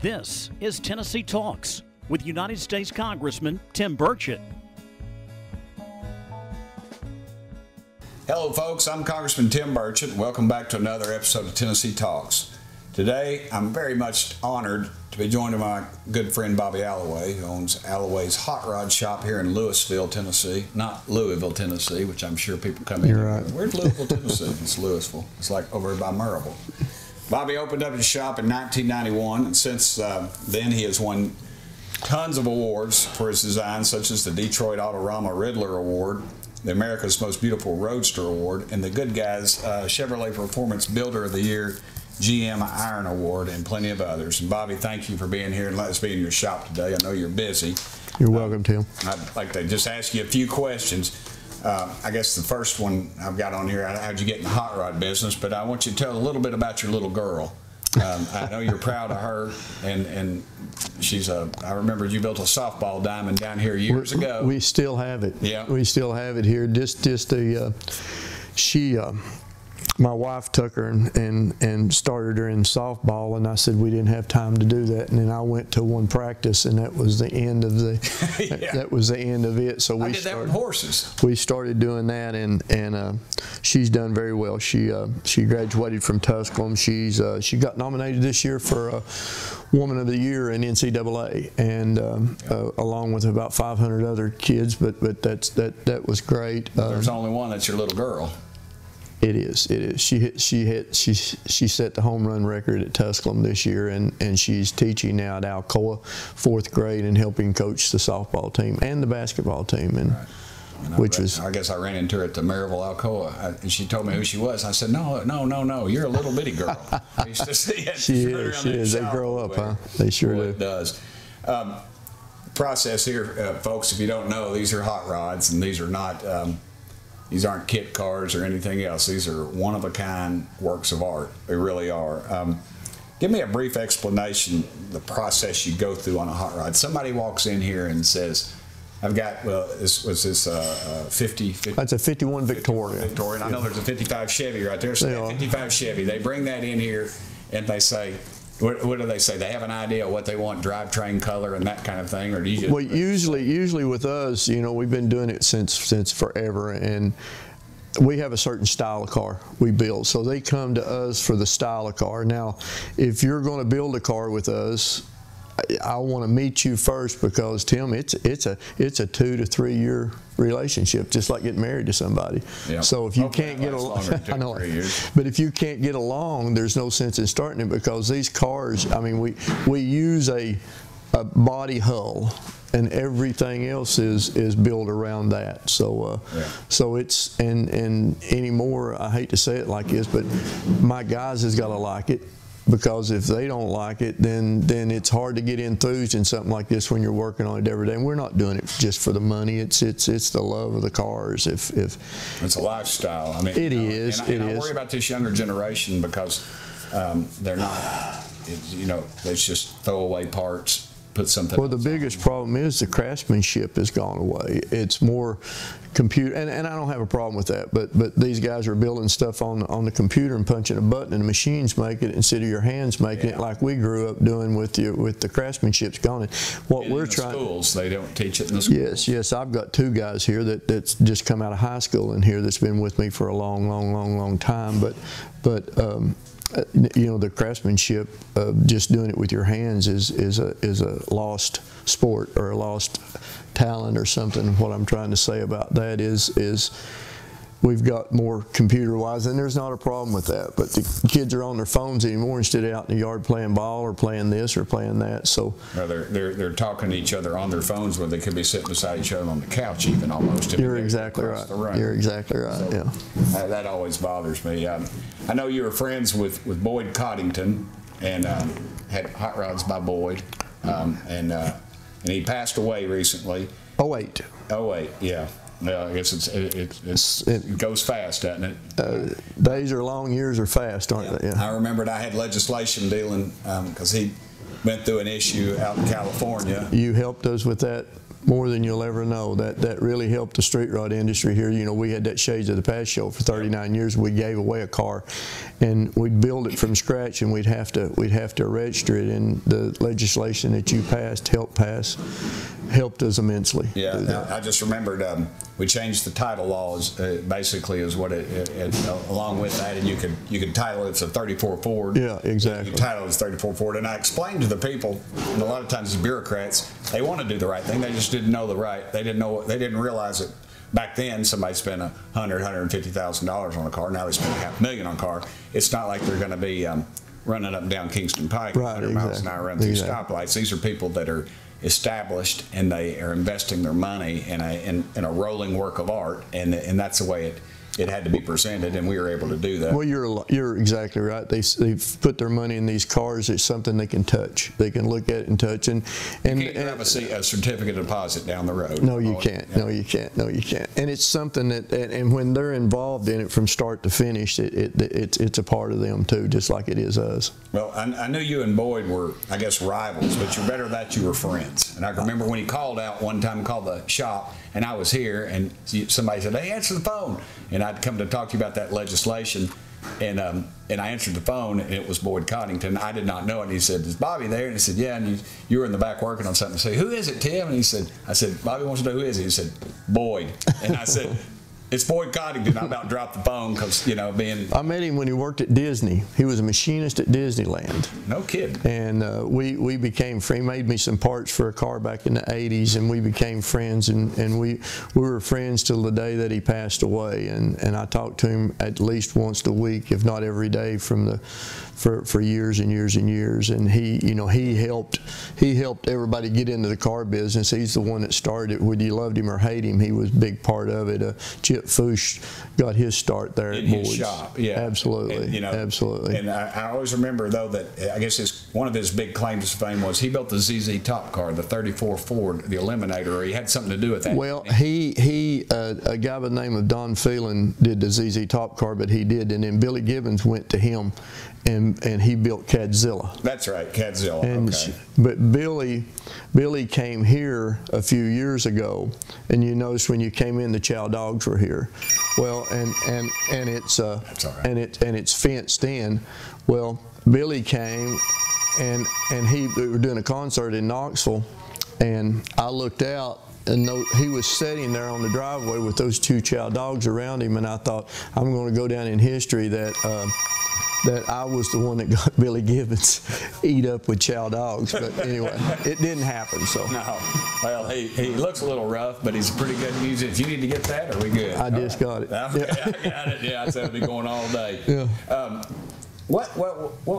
This is Tennessee Talks with United States Congressman Tim Burchett. Hello folks, I'm Congressman Tim Burchett. Welcome back to another episode of Tennessee Talks. Today I'm very much honored to be joined by my good friend Bobby Alloway, who owns Allaway's Hot Rod Shop here in Louisville, Tennessee. Not Louisville, Tennessee, which I'm sure people come in. You're right. Where's Louisville, Tennessee? It's Louisville. It's like over by Maryville. Bobby opened up his shop in 1991, and since then he has won tons of awards for his designs, such as the Detroit Autorama Riddler Award, the America's Most Beautiful Roadster Award, and the Good Guys Chevrolet Performance Builder of the Year GM Iron Award, and plenty of others. And Bobby, thank you for being here and letting us be in your shop today. I know you're busy. You're welcome, Tim. I'd like to just ask you a few questions. I guess the first one I've got on here, how'd you get in the hot rod business? But I want you to tell a little bit about your little girl. I know you're proud of her, and she's I remember you built a softball diamond down here years ago. We still have it. Yeah. We still have it here. My wife took her and started her in softball, and I said we didn't have time to do that, and then I went to one practice, and that was the end of the Yeah. that was the end of it. So I did that with horses. We started doing that, and she's done very well. She graduated from Tusculum. She got nominated this year for Woman of the Year in NCAA, and along with about 500 other kids. But that was great. There's only one that's your little girl. It is. She set the home run record at Tusculum this year, and she's teaching now at Alcoa, 4th grade, and helping coach the softball team and the basketball team. And right. I guess I ran into her at the Maryville Alcoa, and she told me who she was. I said, no, you're a little bitty girl. I used to see it. She is. They grow up, huh? They sure do. It does. Process here, folks, if you don't know, these are hot rods, and these are not. These aren't kit cars or anything else. These are one-of-a-kind works of art. They really are. Give me a brief explanation, the process you go through on a hot rod. Somebody walks in here and says, I've got, was this 50? That's a 51 Victoria. Victoria. I know there's a 55 Chevy right there. So that 55 Chevy, they bring that in here and they say, what do they say? They have an idea of what they want, drivetrain color and that kind of thing, or do you just? Well, usually with us, we've been doing it since forever, and we have a certain style of car we build. So they come to us for the style of car. Now, if you're going to build a car with us, I want to meet you first, because Tim, it's a 2 to 3 year relationship, just like getting married to somebody. Yep. So if you can't get along, I know, but if you can't get along, there's no sense in starting it, because these cars, I mean, we use a body hull, and everything else is built around that. So so it's and anymore, I hate to say it like this, but my guys has got to like it. Because if they don't like it, then it's hard to get enthused in something like this when you're working on it every day. And we're not doing it just for the money. It's the love of the cars. If it's a lifestyle. I mean, it is. And I worry about this younger generation, because they're not. They just throw away parts. Put something. Well, the biggest problem is the craftsmanship has gone away. It's more computer, and I don't have a problem with that. But these guys are building stuff on the computer and punching a button, and the machines make it instead of your hands making it, like we grew up doing with the craftsmanship's gone. And what we're trying. Schools, they don't teach it in the schools. Yes. I've got 2 guys here that's just come out of high school in here that's been with me for a long time. But the craftsmanship of just doing it with your hands is a lost sport, or a lost talent, or something. What I'm trying to say about that is we've got more computer-wise, and there's not a problem with that. But the kids are on their phones anymore instead of out in the yard playing ball or playing this or playing that. So they're talking to each other on their phones, where they could be sitting beside each other on the couch, even almost. You're exactly right. You're exactly right. So, yeah. That always bothers me. I know you were friends with Boyd Coddington, and had Hot Rods by Boyd, and he passed away recently. 08. Yeah. Well, I guess it goes fast, doesn't it? Days are long, years are fast, aren't they? Yeah. I remembered I had legislation dealing, because he went through an issue out in California. You helped us with that more than you'll ever know. That really helped the street rod industry here. You know, we had that Shades of the Past show for 39 years. We gave away a car, and we'd build it from scratch, and we'd have to register it. And the legislation that you helped us immensely. Yeah, I just remembered we changed the title laws. Basically, is what along with that, and you could title it's a 34 Ford. Yeah, exactly. You title it's 34 Ford, and I explained to the people, and a lot of times the bureaucrats, they want to do the right thing. They just didn't know they didn't realize it. Back then, somebody spent $150,000 on a car. Now they spend $500,000 on a car. It's not like they're going to be running up and down Kingston Pike 100 miles an hour running through stoplights. These are people that are established, and they are investing their money in a rolling work of art, and that's the way it had to be presented, and we were able to do that. Well, you're exactly right. They've put their money in these cars. It's something they can touch. They can look at it and touch. And you can't grab a certificate of deposit down the road. No, you can't. Yeah. No, you can't. No, you can't. And it's something that, and when they're involved in it from start to finish, it's a part of them too, just like it is us. Well, I knew you and Boyd were, I guess, rivals, but you're better that you were friends. And I can remember when he called out one time, called the shop, and I was here, and somebody said, "Hey, answer the phone." And I'd come to talk to you about that legislation, and I answered the phone, and it was Boyd Coddington. I did not know it. And he said, "Is Bobby there?" And he said, "Yeah." And you were in the back working on something. I said, "Who is it, Tim?" And I said, "Bobby wants to know who is it." He said, "Boyd." And I said, "It's Boyd Coddington." I about dropped the phone because, I met him when he worked at Disney. He was a machinist at Disneyland. No kidding. And we became friends. He made me some parts for a car back in the 80s, and we became friends. And we were friends till the day that he passed away. And I talked to him at least once a week, if not every day, for years and years and years. And he helped everybody get into the car business. He's the one that started it. Whether you loved him or hate him, he was a big part of it. Chip Foosh got his start there at Boyd's. His shop, yeah. Absolutely, absolutely. And I always remember, though, that I guess one of his big claims to fame was he built the ZZ Top car, the 34 Ford, the Eliminator, or he had something to do with that. Well, a guy by the name of Don Phelan did the ZZ Top car, but he did, and then Billy Gibbons went to him, and he built Cadzilla. That's right, Cadzilla. Okay. But Billy came here a few years ago, and you noticed when you came in, the chow dogs were here. Well, and it's that's all right. and it's fenced in. Well, Billy came, and we were doing a concert in Knoxville, and I looked out, and he was sitting there on the driveway with those two chow dogs around him, and I thought, I'm going to go down in history that I was the one that got Billy Gibbons eat up with chow dogs. But anyway, it didn't happen. So no. Well, he looks a little rough, but he's a pretty good musician. If you need to get that, are we good? I just got it. Okay, yeah. I got it. Yeah, I said it'll be going all day. Yeah. What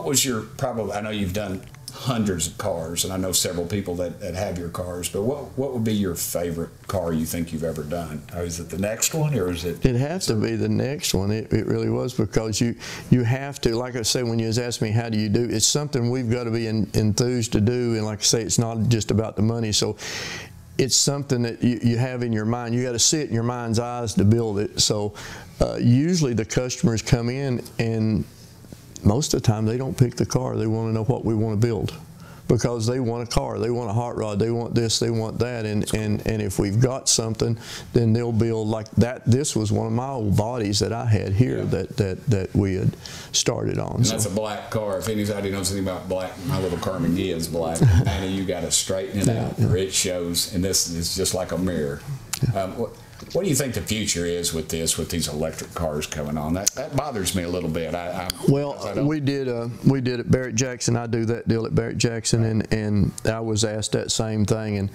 was your I know you've done hundreds of cars, and I know several people that have your cars, but what would be your favorite car you think you've ever done? Or is it the next one, or is it? It has to be the next one. It really was, because you have to, like I say, when you was asking me how do you do, it's something we've got to be enthused to do, and like I say, it's not just about the money. So it's something that you have in your mind. You got to see it in your mind's eyes to build it. So usually the customers come in, and most of the time they don't pick the car. They want to know what we want to build, because they want a car, they want a hot rod, they want this, they want that, and if we've got something, then they'll build like that. This was one of my old bodies that I had here, that we had started on. And that's a black car. If anybody knows anything about black, my little Carmen Gia is black. Manny, you got to straighten it out, or it shows, and this is just like a mirror. What do you think the future is with these electric cars coming on? That bothers me a little bit. We did at Barrett Jackson. I do that deal at Barrett Jackson, and I was asked that same thing. And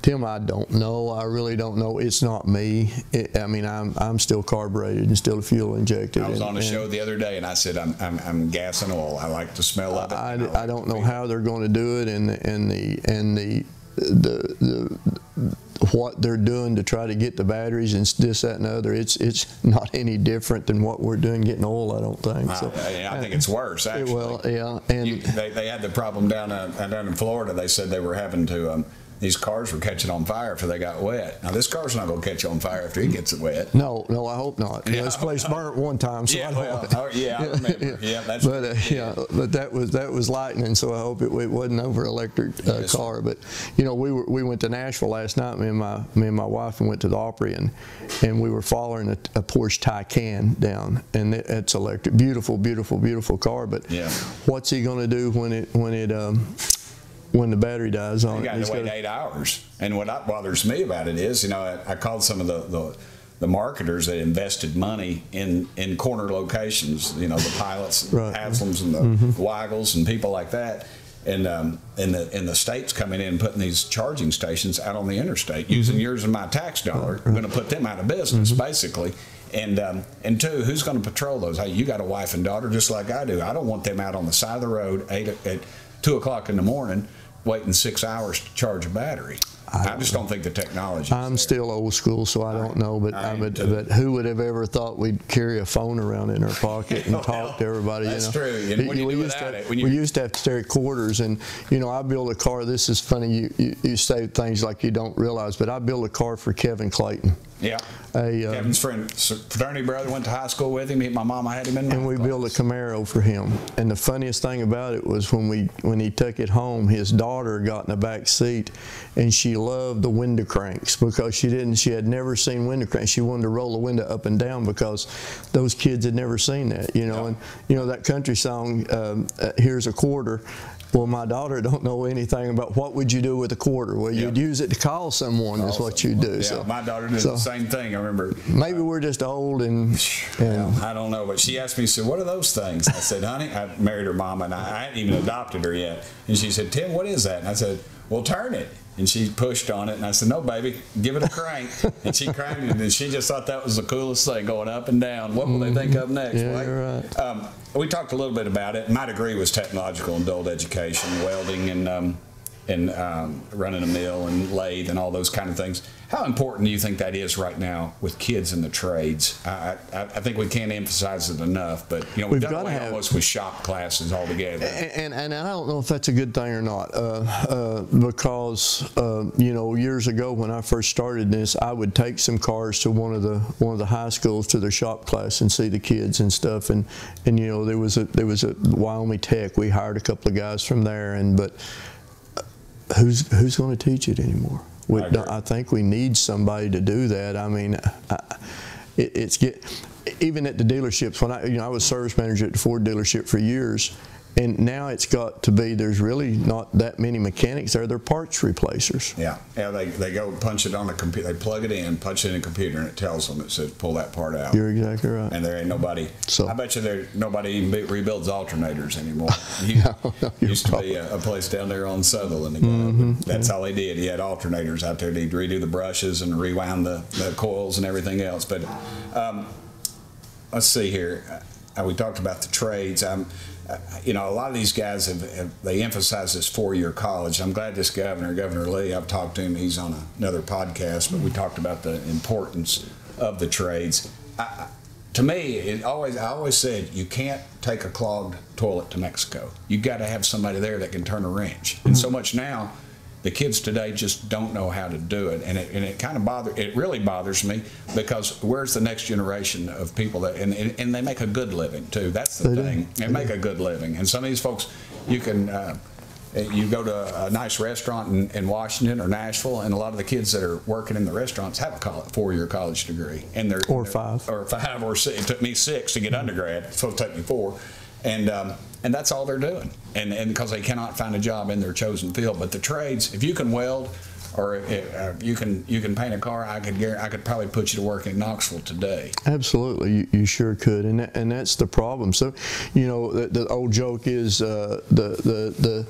Tim, I don't know. I really don't know. It's not me. I mean, I'm still carbureted and still fuel injected. I was on a show the other day, and I said I'm gas and oil. I like the smell of it. I don't know how they're going to do it, and what they're doing to try to get the batteries and this, that, and the other. It's not any different than what we're doing getting oil, I don't think. So, I think it's worse, actually. Well, yeah. And they had the problem down in Florida. They said they were having to these cars were catching on fire after they got wet. Now this car's not going to catch on fire after it gets wet. No, I hope not. Yeah. This place burnt one time, so I don't. I remember. Yeah, that's. But but that was lightning. So I hope it wasn't over electric car. But we went to Nashville last night. Me and my wife, and went to the Opry, and we were following a Porsche Taycan down, and it's electric. Beautiful, beautiful, beautiful car. But what's he going to do when the battery dies on it? You got to wait 8 hours. And what bothers me about it is, I called some of the marketers that invested money in corner locations, the Pilots, right. Haslams, and the Weigels, and people like that. And the state's coming in and putting these charging stations out on the interstate, using yours and my tax dollar. We're going to put them out of business, basically. And two, who's going to patrol those? Hey, you got a wife and daughter just like I do. I don't want them out on the side of the road at 2 o'clock in the morning waiting 6 hours to charge a battery. I just don't think the technology. I'm still old school, so I don't know. But who would have ever thought we'd carry a phone around in our pocket and talk to everybody? That's true. And what do you do without it? We used to have to stare at quarters, and I built a car. This is funny. You say things like you don't realize, but I built a car for Kevin Clayton. Yeah. Kevin's fraternity brother, went to high school with him. My mama had him in. And we built a Camaro for him. And the funniest thing about it was when he took it home, his daughter got in the back seat, and she loved the window cranks because she had never seen window cranks. She wanted to roll the window up and down because those kids had never seen that. And that country song, "Here's a Quarter." Well, my daughter don't know anything about what would you do with a quarter. Well, you'd use it to call someone. Is what you do. Yeah, so my daughter did the same thing. I remember. Maybe we're just old and I don't know. But she asked me, she said, "What are those things?" I said, "Honey, I married her mama, and I hadn't even adopted her yet." And she said, "Tim, what is that?" And I said, "Well, turn it." And she pushed on it, and I said, "No, baby, give it a crank." And she cranked it, and she just thought that was the coolest thing, going up and down. What will they think of next? Yeah, right? You're right. We talked a little bit about it. My degree was technological and adult education, welding and running a mill and lathe and all those kind of things. How important do you think that is right now with kids in the trades? I think we can't emphasize it enough, but we've done away almost with shop classes altogether. And I don't know if that's a good thing or not, because years ago when I first started this, I would take some cars to one of the high schools to their shop class and see the kids and stuff. And there was a Wyoming Tech. We hired a couple of guys from there, but who's going to teach it anymore? I think we need somebody to do that. I mean, even at the dealerships. When I was service manager at the Ford dealership for years, and now it's got to be. There's really not that many mechanics there. They're parts replacers. Yeah. They go punch it on the computer. They plug it in, punch it in a computer, and it tells them. It says pull that part out. You're exactly right. And there ain't nobody. I bet you nobody even rebuilds alternators anymore. Used to be a place down there on Sutherland. That's all they did. He had alternators out there. He'd redo the brushes and rewound the coils and everything else. But let's see here. We talked about the trades. A lot of these guys they emphasize this 4-year college. I'm glad this Governor Lee, I've talked to him. He's on another podcast, but we talked about the importance of the trades. To me, I always said you can't take a clogged toilet to Mexico. You got to have somebody there that can turn a wrench. And so much now, the kids today just don't know how to do it, and it really bothers me, because where's the next generation of people that and they make a good living too. That's the thing. They make a good living, and some of these folks, you go to a nice restaurant in Washington or Nashville, and a lot of the kids that are working in the restaurants have a 4-year college degree, and or 5 or 6. It took me 6 to get undergrad. It's supposed to take me 4. And that's all they're doing, and because they cannot find a job in their chosen field. But the trades, if you can weld, or if you can paint a car, I could probably put you to work in Knoxville today. Absolutely, you sure could, and that's the problem. So, the old joke is the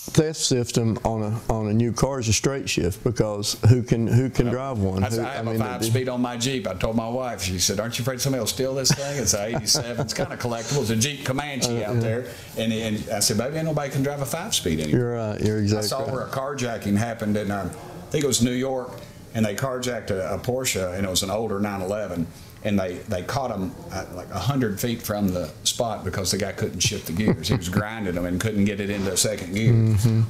theft system on a new car is a straight shift, because who can drive one? I have a 5-speed on my Jeep. I told my wife. She said, "Aren't you afraid somebody will steal this thing?" It's an '87. It's kind of collectible. It's a Jeep Comanche out there, and I said, "Baby, ain't nobody can drive a 5-speed anymore." You're right. You're exactly right. I saw where a carjacking happened in I think it was New York, and they carjacked a Porsche, and it was an older 911. and they caught him like 100 feet from the spot because the guy couldn't shift the gears. He was grinding them and couldn't get it into second gear.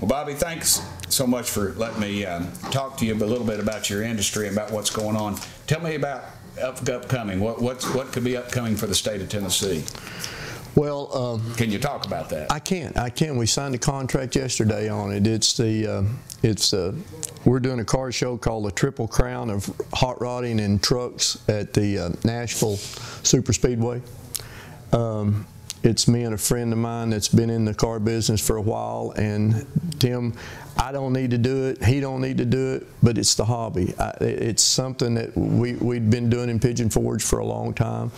Well, Bobby, thanks so much for letting me talk to you a little bit about your industry and about what's going on. Tell me about upcoming. What could be upcoming for the state of Tennessee? Well, can you talk about that? I can. We signed a contract yesterday on it. We're doing a car show called the Triple Crown of Hot Rodding and Trucks at the Nashville Super Speedway. It's me and a friend of mine that's been in the car business for a while, and Tim, I don't need to do it, he don't need to do it, but it's the hobby. It's something that we'd been doing in Pigeon Forge for a long time.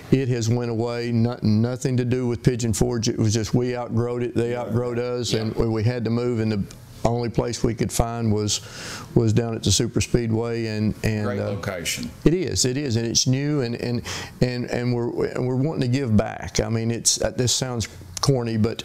It has went away, nothing to do with Pigeon Forge. It was just we outgrowed it, they outgrowed us, and we had to move, and the only place we could find was down at the Super Speedway, and great location. It is, and it's new, and we're wanting to give back. I mean, this sounds corny, but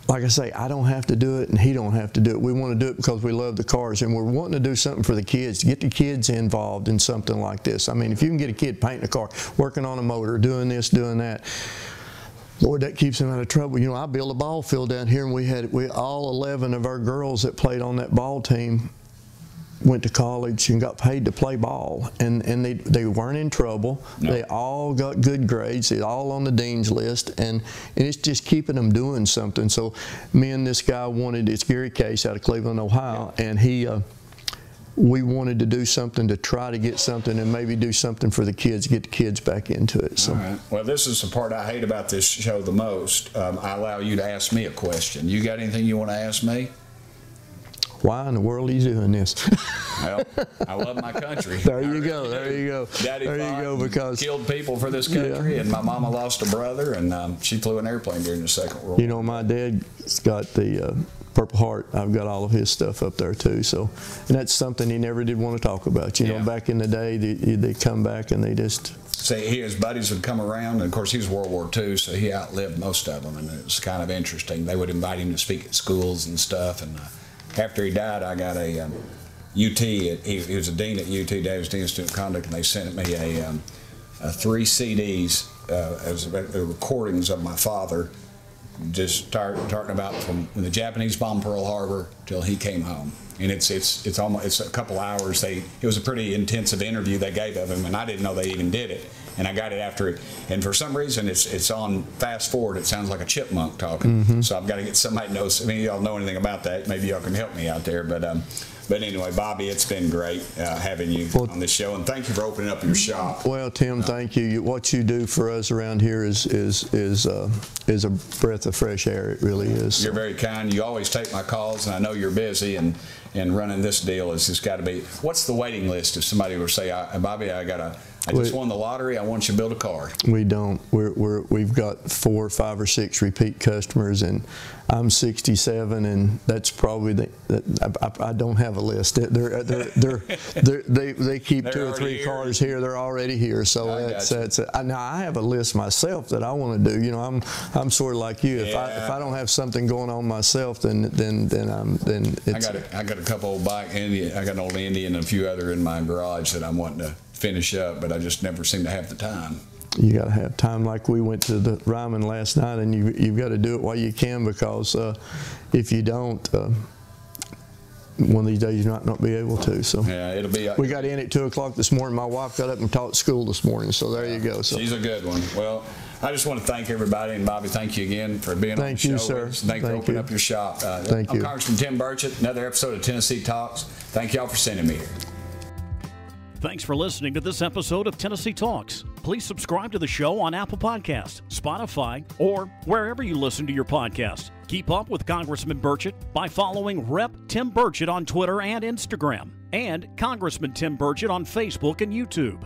like I say, I don't have to do it, and he don't have to do it. We want to do it because we love the cars, and we're wanting to do something for the kids, to get the kids involved in something like this. I mean, if you can get a kid painting a car, working on a motor, doing this, doing that, Lord, that keeps him out of trouble. You know, I built a ball field down here, and we all 11 of our girls that played on that ball team went to college and got paid to play ball, and they weren't in trouble. No. They all got good grades. They're all on the dean's list, and it's just keeping them doing something. So me and this guy it's Gary Case out of Cleveland, Ohio, and we wanted to do something to try to get something and maybe do something for the kids, get the kids back into it. So. All right. Well, this is the part I hate about this show the most. I allow you to ask me a question. You got anything you want to ask me? Why in the world are you doing this? Well, I love my country. There you go. Daddy there you go, because killed people for this country, and my mama lost a brother, and she flew an airplane during the Second World War. You know, my dad's got the Purple Heart. I've got all of his stuff up there too. So, and that's something he never did want to talk about. You know, back in the day, they come back and they just. See, his buddies would come around, and of course he was World War II, so he outlived most of them, and it was kind of interesting. They would invite him to speak at schools and stuff, and after he died, I got a UT. He was a dean at UT, Davis Dean of Student Conduct, and they sent me a 3 CDs as recordings of my father, just talking about from when the Japanese bombed Pearl Harbor till he came home. And it's a couple hours. It was a pretty intensive interview they gave of him, and I didn't know they even did it. And I got it after it, and for some reason it's on fast forward. It sounds like a chipmunk talking. So I've got to get somebody who knows. I mean, y'all know anything about that? Maybe y'all can help me out there. But anyway, Bobby, it's been great having you on this show, and thank you for opening up your shop. Well, Tim, thank you. What you do for us around here is a breath of fresh air. It really is. You're very kind. You always take my calls, and I know you're busy, and running this deal has just got to be. What's the waiting list if somebody were to say, Bobby, I just won the lottery. I want you to build a car. We don't. We've got 4, 5, or 6 repeat customers, and I'm 67, and that's probably I don't have a list. They keep 2 or 3 cars here. They're already here. So now I have a list myself that I want to do. You know, I'm sort of like you. If I don't have something going on myself, then it's. I got a couple old bike Indian. I got an old Indian and a few other in my garage that I'm wanting to finish up, but I just never seem to have the time. You got to have time. Like we went to the Ryman last night, and you've got to do it while you can, because if you don't, one of these days you might not be able to. So yeah, it'll be. We got in at 2 o'clock this morning. My wife got up and taught school this morning, so there you go. So she's a good one. Well, I just want to thank everybody, and Bobby, thank you again for being on the show. Thank you, sir. Thank you for opening up your shop. Thank you. I'm Congressman Tim Burchett. Another episode of Tennessee Talks. Thank y'all for sending me here. Thanks for listening to this episode of Tennessee Talks. Please subscribe to the show on Apple Podcasts, Spotify, or wherever you listen to your podcasts. Keep up with Congressman Burchett by following Rep. Tim Burchett on Twitter and Instagram, and Congressman Tim Burchett on Facebook and YouTube.